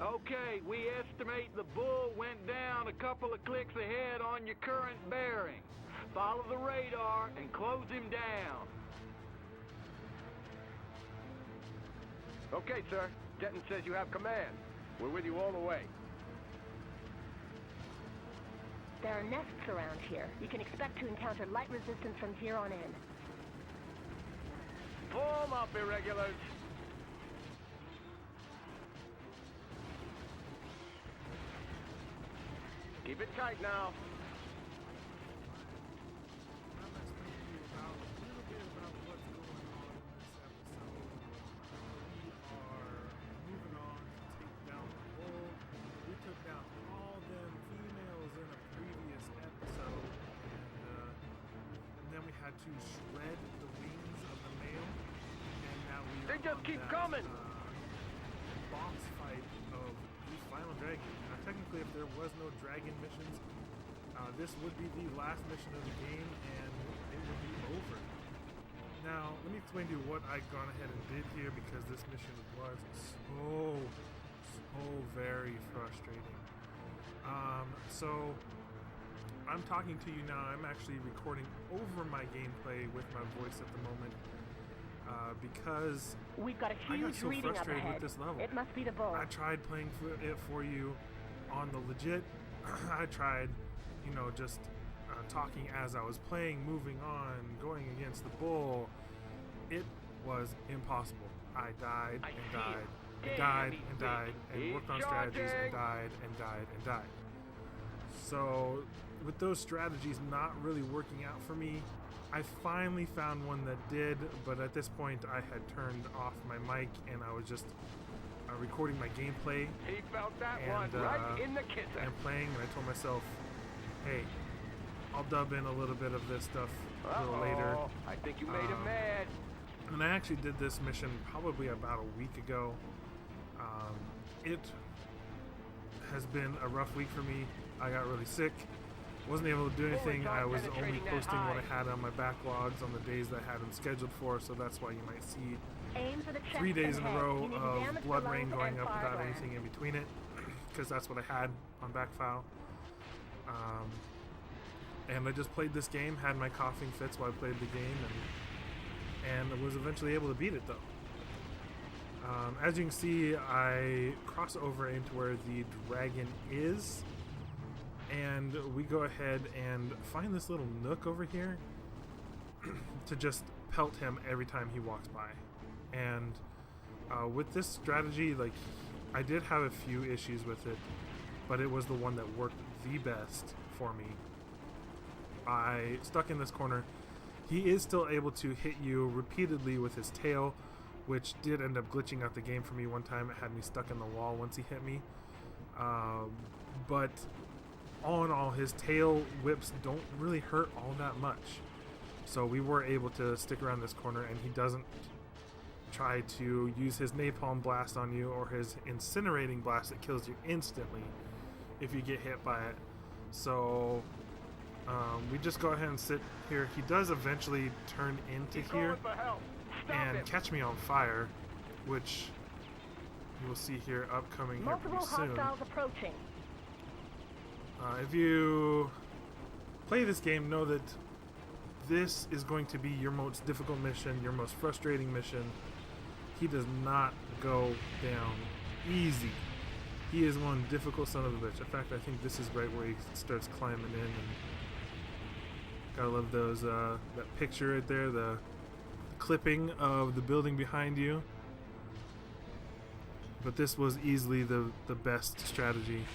Okay, we estimate the bull went down a couple of clicks ahead on your current bearing. Follow the radar and close him down. Okay, sir. Denton says you have command. We're with you all the way. There are nests around here. You can expect to encounter light resistance from here on in. Form up, irregulars. Keep it tight now. To shred the wings of the male, and now we They just keep coming. Boss fight of the final dragon. Now, technically, if there was no dragon missions, this would be the last mission of the game, and it would be over. Now, let me explain to you what I've gone ahead and did here, because this mission was so very frustrating. So I'm talking to you now. I'm actually recording over my gameplay with my voice at the moment because we've got a I got huge so reading up frustrated ahead. with this level. It must be the bull. I tried playing it for you on the legit. I tried, just talking as I was playing, moving on, going against the bull. It was impossible. I died and died and died and died and worked on strategies and died and died and died. So with those strategies not really working out for me, I finally found one that did, but at this point I had turned off my mic and I was just recording my gameplay. He felt that one right in the kisser. And playing, and I told myself, hey, I'll dub in a little bit of this stuff a little later. I think you made him mad. And I actually did this mission probably about a week ago. It has been a rough week for me. I got really sick. Wasn't able to do anything. I was only posting what I had on my backlogs on the days that I had them scheduled for, so that's why you might see 3 days in a row of blood rain going up without anything in between it, because that's what I had on backfile. And I just played this game, had my coughing fits while I played the game, and was eventually able to beat it though. As you can see, I cross over into where the dragon is, and we go ahead and find this little nook over here to just pelt him every time he walks by. And with this strategy, like, I did have a few issues with it, but it was the one that worked the best for me. I stuck in this corner. He is still able to hit you repeatedly with his tail, which did end up glitching out the game for me one time. It had me stuck in the wall once he hit me. But all in all, his tail whips don't really hurt all that much. So we were able to stick around this corner, and he doesn't try to use his napalm blast on you or his incinerating blast that kills you instantly if you get hit by it. So we just go ahead and sit here. He does eventually turn into here and catch me on fire, which you will see here upcoming here pretty soon. Hostiles approaching. If you play this game, know that this is going to be your most difficult mission, your most frustrating mission. He does not go down easy. He is one difficult son of a bitch. In fact, I think this is right where he starts climbing in. And gotta love those that picture right there, the clipping of the building behind you. But this was easily the best strategy.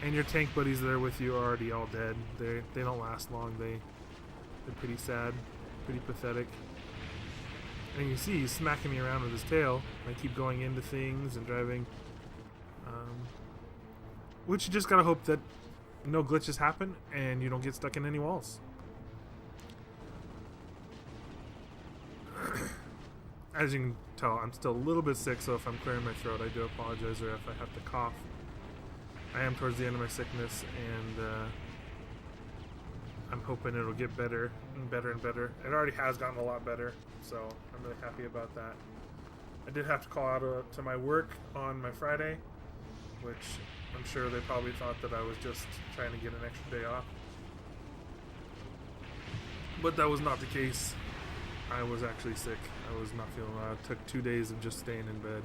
And your tank buddies that are with you are already all dead. They don't last long. They're pretty sad, pretty pathetic. And you can see he's smacking me around with his tail. I keep going into things and driving. Which you just gotta hope that no glitches happen and you don't get stuck in any walls. As you can tell, I'm still a little bit sick, so if I'm clearing my throat, I do apologize, or if I have to cough. I am towards the end of my sickness, and I'm hoping it'll get better and better and better. It already has gotten a lot better, so I'm really happy about that. I did have to call out to my work on my Friday, which I'm sure they probably thought that I was just trying to get an extra day off. But that was not the case. I was actually sick. I was not feeling well. It took 2 days of just staying in bed.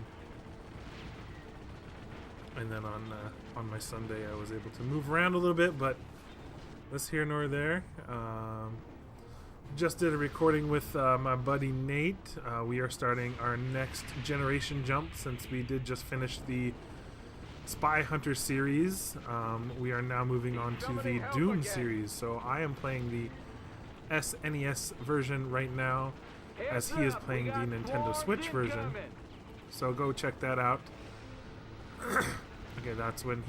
And then on my Sunday, I was able to move around a little bit, but that's here nor there. Just did a recording with my buddy Nate. We are starting our next generation jump since we did just finish the Spy Hunter series. We are now moving on to the Doom series. So I am playing the SNES version right now, as he is playing the Nintendo Switch version. So go check that out. Okay, that's when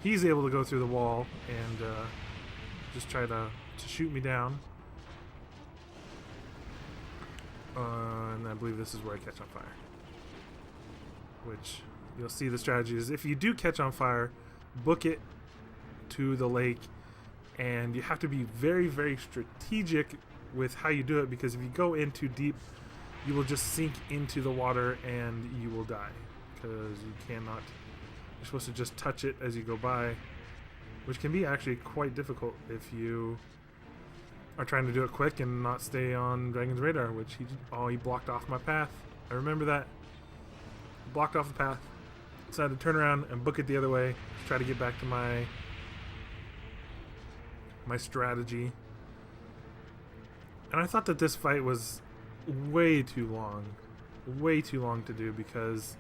he's able to go through the wall and just try to shoot me down. And I believe this is where I catch on fire. Which you'll see the strategy is, if you do catch on fire, book it to the lake, and you have to be very, very strategic with how you do it, because if you go in too deep, you will just sink into the water and you will die, because you cannot. You're supposed to just touch it as you go by, which can be actually quite difficult if you are trying to do it quick and not stay on Dragon's radar, which he blocked off my path. I remember that. Blocked off the path. Decided to turn around and book it the other way to try to get back to my strategy. And I thought that this fight was way too long to do, because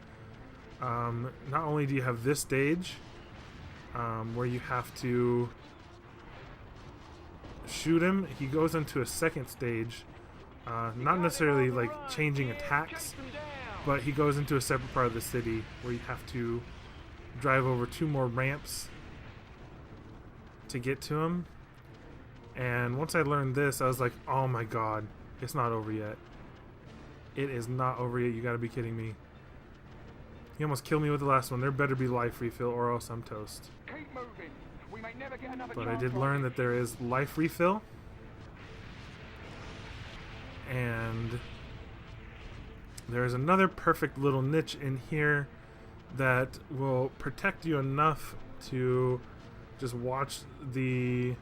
not only do you have this stage where you have to shoot him, he goes into a second stage, not necessarily like changing attacks, but he goes into a separate part of the city where you have to drive over 2 more ramps to get to him. And once I learned this, I was like, oh my god, it's not over yet. It is not over yet. You gotta be kidding me. He almost killed me with the last one. There better be life refill or else I'm toast. Keep moving. We may never get another But I chance did on learn it. that there is life refill. And there's another perfect little niche in here that will protect you enough to just watch the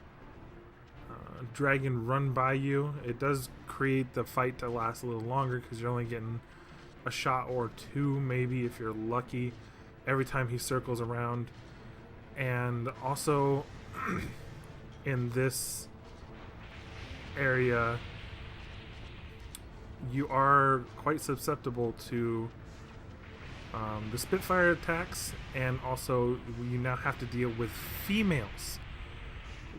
dragon run by you. It does create the fight to last a little longer, because you're only getting a shot or 2 maybe if you're lucky every time he circles around. And also in this area you are quite susceptible to the Spitfire attacks, and also you now have to deal with females,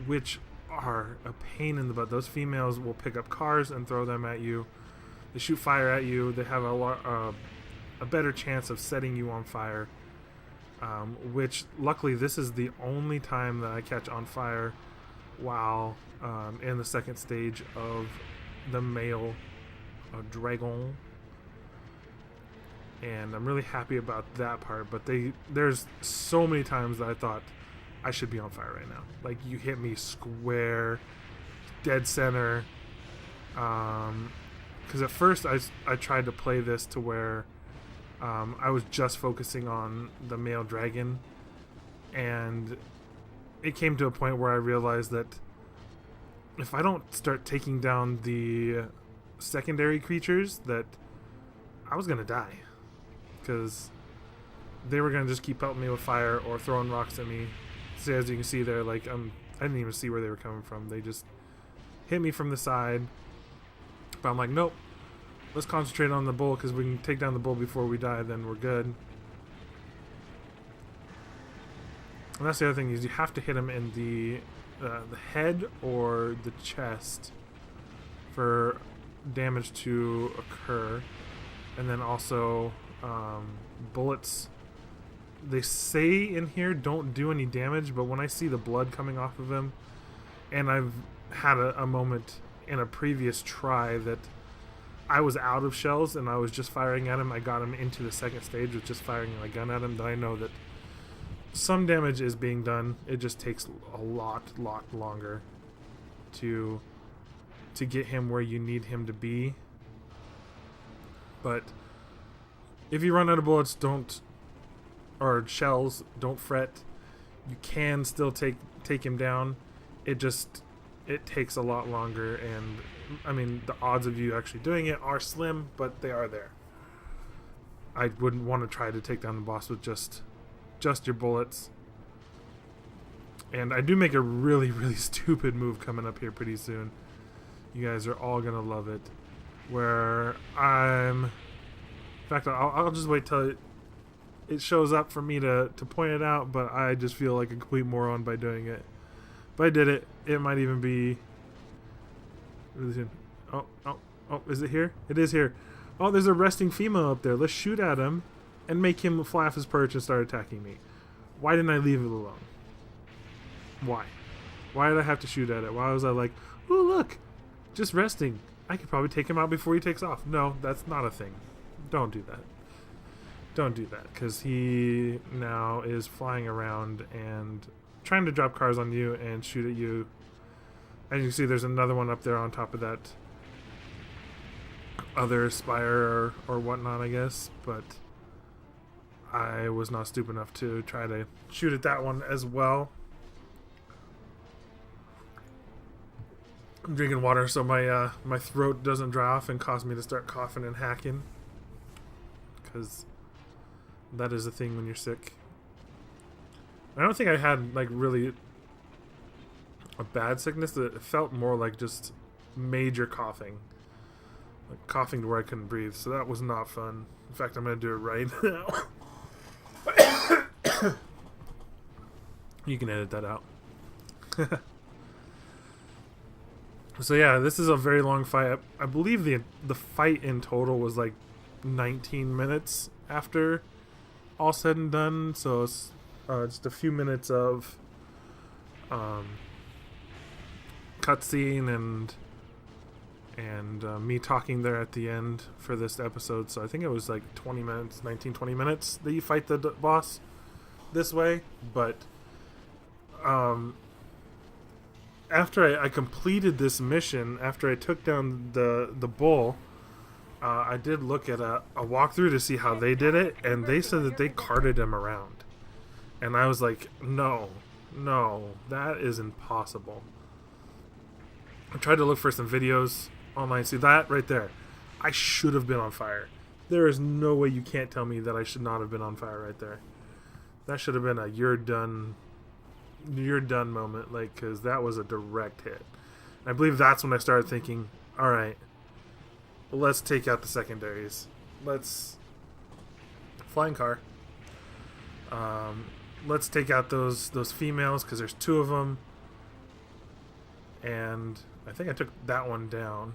which are a pain in the butt. Those females will pick up cars and throw them at you. They shoot fire at you. They have a better chance of setting you on fire, which luckily this is the only time that I catch on fire while in the second stage of the male dragon, and I'm really happy about that part. But there's so many times that I thought I should be on fire right now. Like, you hit me square, dead center. Because at first I tried to play this to where I was just focusing on the male dragon, and it came to a point where I realized that if I don't start taking down the secondary creatures, that I was gonna die, because they were gonna just keep pelting me with fire or throwing rocks at me. So as you can see there, like, I didn't even see where they were coming from. They just hit me from the side. But I'm like, nope, let's concentrate on the bull, because we can take down the bull before we die, then we're good. And that's the other thing, is you have to hit him in the head or the chest for damage to occur. And then also bullets, they say in here don't do any damage, but when I see the blood coming off of him, and I've had a moment in a previous try that I was out of shells and I was just firing at him, I got him into the second stage with just firing my gun at him, then I know that some damage is being done. It just takes a lot longer to get him where you need him to be. But if you run out of bullets, don't or shells. Don't fret. You can still take him down. It takes a lot longer, and I mean the odds of you actually doing it are slim, but they are there. I wouldn't want to try to take down the boss with just your bullets. And I do make a really, really stupid move coming up here pretty soon. You guys are all gonna love it. Where in fact, I'll just wait till it shows up for me to point it out, but I just feel like a complete moron by doing it. If I did it, it might even be really soon. Oh, is it here? It is here. Oh, there's a resting female up there. Let's shoot at him and make him fly off his perch and start attacking me. Why didn't I leave it alone? Why? Why did I have to shoot at it? Why was I like, oh, look, just resting. I could probably take him out before he takes off. No, that's not a thing. Don't do that. Don't do that, because he now is flying around and trying to drop cars on you and shoot at you. As you can see, there's another one up there on top of that other spire or whatnot, I guess, but I was not stupid enough to try to shoot at that one as well. I'm drinking water so my throat doesn't dry off and cause me to start coughing and hacking, because that is a thing when you're sick. I don't think I had like really a bad sickness. It felt more like just major coughing, like coughing to where I couldn't breathe. So that was not fun. In fact, I'm gonna do it right now. You can edit that out. So yeah, this is a very long fight. I believe the fight in total was like 19 minutes after all said and done. So it's just a few minutes of cutscene and me talking there at the end for this episode. So I think it was like 20 minutes, 20 minutes that you fight the boss this way. But after I completed this mission, after I took down the bull, I did look at a walkthrough to see how they did it, and they said that they carted him around. And I was like, no, that is impossible. I tried to look for some videos online. See that right there? I should have been on fire. There is no way you can't tell me that I should not have been on fire right there. That should have been a you're done moment, like, because that was a direct hit. And I believe that's when I started thinking, all right, let's take out the secondaries. Let's flying car. Let's take out those females, because there's two of them, and I think I took that one down.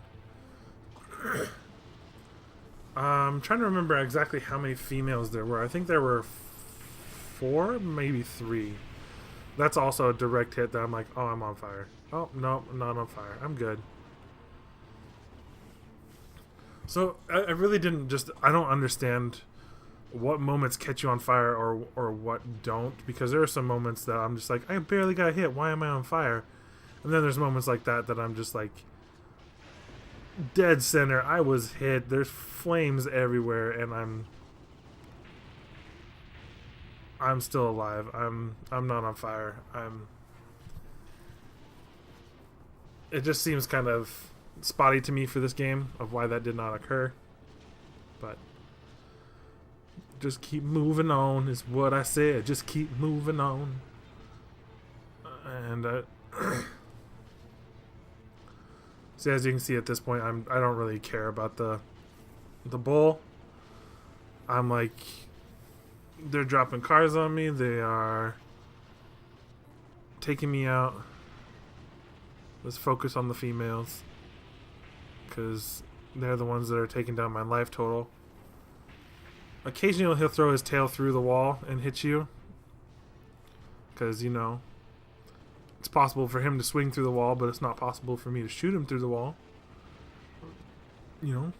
I'm trying to remember exactly how many females there were. I think there were 4, maybe 3. That's also a direct hit that I'm like, oh, I'm on fire. Oh, no, I'm not on fire. I'm good. So I really I don't understand what moments catch you on fire or what don't, because there are some moments that I'm just like, I barely got hit. Why am I on fire? And then there's moments like that I'm just like, dead center. I was hit. There's flames everywhere, and I'm still alive. I'm not on fire. It just seems kind of spotty to me for this game of why that did not occur. But just keep moving on is what I said. Just keep moving on. And so as you can see at this point, I don't really care about the bull. I'm like, they're dropping cars on me. They are taking me out. Let's focus on the females, because they're the ones that are taking down my life total. Occasionally he'll throw his tail through the wall and hit you, because, you know, it's possible for him to swing through the wall, but it's not possible for me to shoot him through the wall. You know?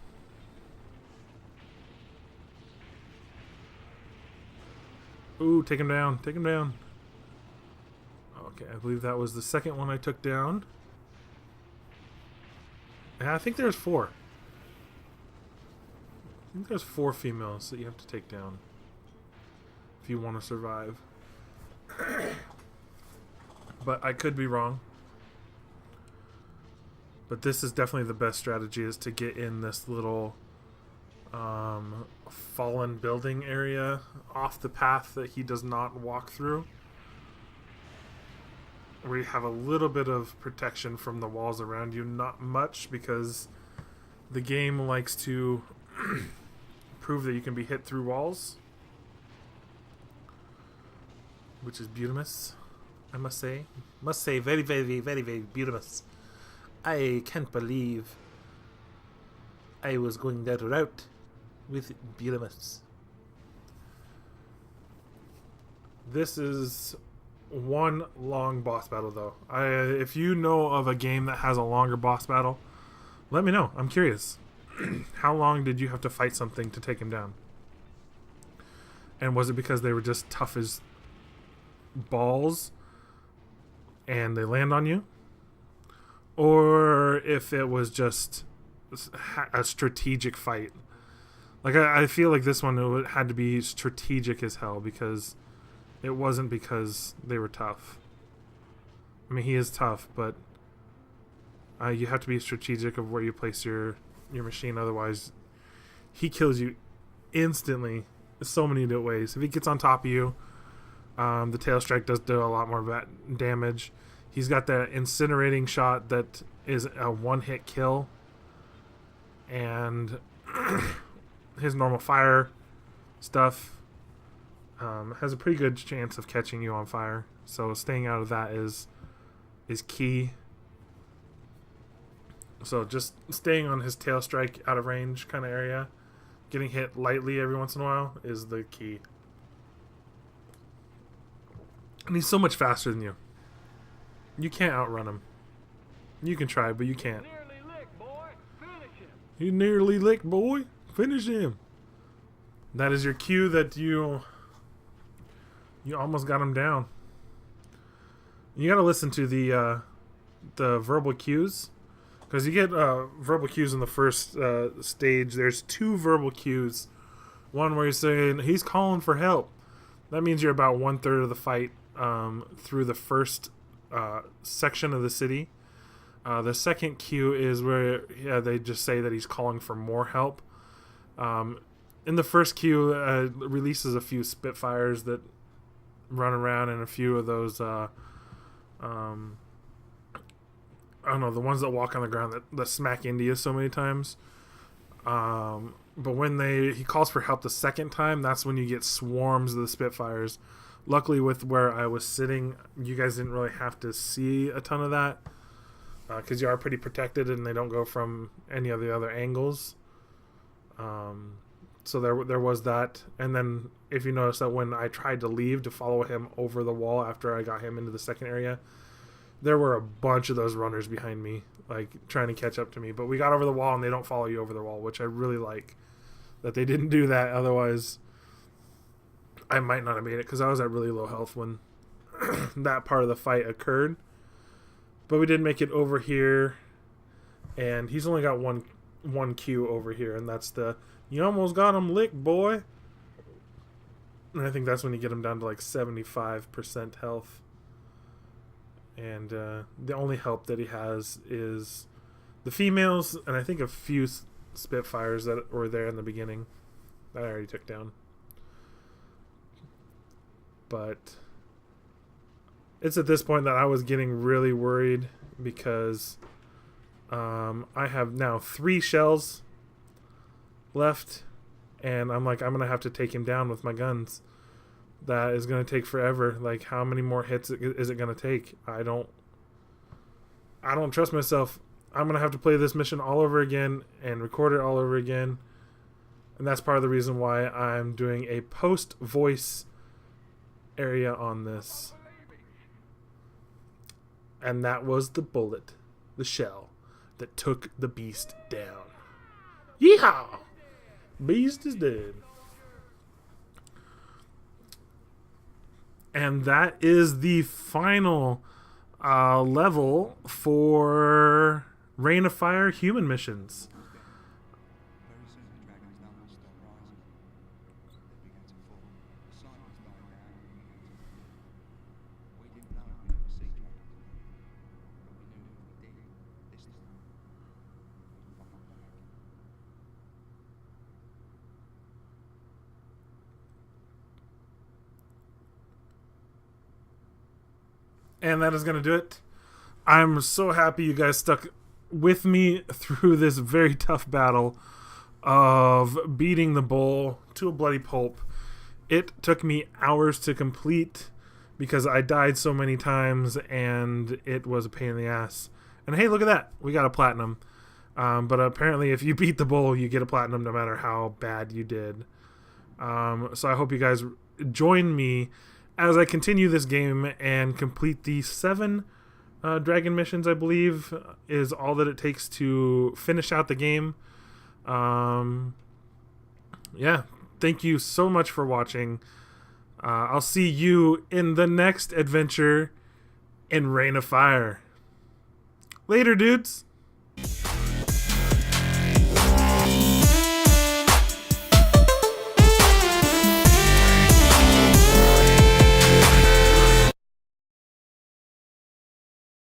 Ooh, take him down. Take him down. Okay, I believe that was the second one I took down. And I think there's 4. I think there's 4 females that you have to take down. if you want to survive. But I could be wrong. But this is definitely the best strategy, is to get in this little fallen building area off the path that he does not walk through, where you have a little bit of protection from the walls around you. Not much, because the game likes to prove that you can be hit through walls, which is beautiful, I must say. Very, very, very, very beautiful. I can't believe I was going that route with beautiful. This is one long boss battle, though. If you know of a game that has a longer boss battle, let me know. I'm curious. How long did you have to fight something to take him down? And was it because they were just tough as balls and they land on you? Or if it was just a strategic fight. Like, I feel like this one had to be strategic as hell, because it wasn't because they were tough. I mean, he is tough, but you have to be strategic of where you place your machine. Otherwise, he kills you instantly. So many ways. If he gets on top of you, the tail strike does do a lot more damage. He's got that incinerating shot that is a one-hit kill, and his normal fire stuff has a pretty good chance of catching you on fire. So staying out of that is key. So just staying on his tail strike out of range kind of area, getting hit lightly every once in a while, is the key. And he's so much faster than you. You can't outrun him. You can try, but you can't. Nearly licked, boy. Finish him. You nearly licked, boy. Finish him. That is your cue that you almost got him down. You got to listen to the verbal cues, because you get verbal cues in the first stage. There's 2 verbal cues. One where you're saying he's calling for help. That means you're about 1/3 of the fight through the first section of the city. The second cue is where they just say that he's calling for more help. In the first cue, releases a few Spitfires that run around, and a few of those I don't know, the ones that walk on the ground that smack India so many times. But when he calls for help the second time, that's when you get swarms of the Spitfires. Luckily, with where I was sitting, you guys didn't really have to see a ton of that, because you are pretty protected and they don't go from any of the other angles. So there was that. And then if you notice that when I tried to leave to follow him over the wall after I got him into the second area, there were a bunch of those runners behind me, like trying to catch up to me. But we got over the wall and they don't follow you over the wall, which I really like that they didn't do that. Otherwise, I might not have made it, because I was at really low health when that part of the fight occurred. But we did make it over here, and he's only got one Q over here, and that's the "you almost got him licked, boy." And I think that's when you get him down to like 75% health. And the only help that he has is the females, and I think a few Spitfires that were there in the beginning that I already took down. But it's at this point that I was getting really worried, because I have now 3 shells left, and I'm like, I'm going to have to take him down with my guns. That is going to take forever. Like, how many more hits is it going to take? I don't trust myself. I'm going to have to play this mission all over again and record it all over again. And that's part of the reason why I'm doing a post-voice area on this. And that was the bullet, the shell, that took the beast down. Yeehaw! Beast is dead. And that is the final level for Rain of Fire human missions. And that is going to do it. I'm so happy you guys stuck with me through this very tough battle of beating the bull to a bloody pulp. It took me hours to complete because I died so many times and it was a pain in the ass. And hey, look at that. We got a platinum. But apparently if you beat the bull, you get a platinum no matter how bad you did. So I hope you guys join me as I continue this game and complete the 7 dragon missions, I believe, is all that it takes to finish out the game. Yeah, thank you so much for watching. I'll see you in the next adventure in Rain of Fire. Later, dudes.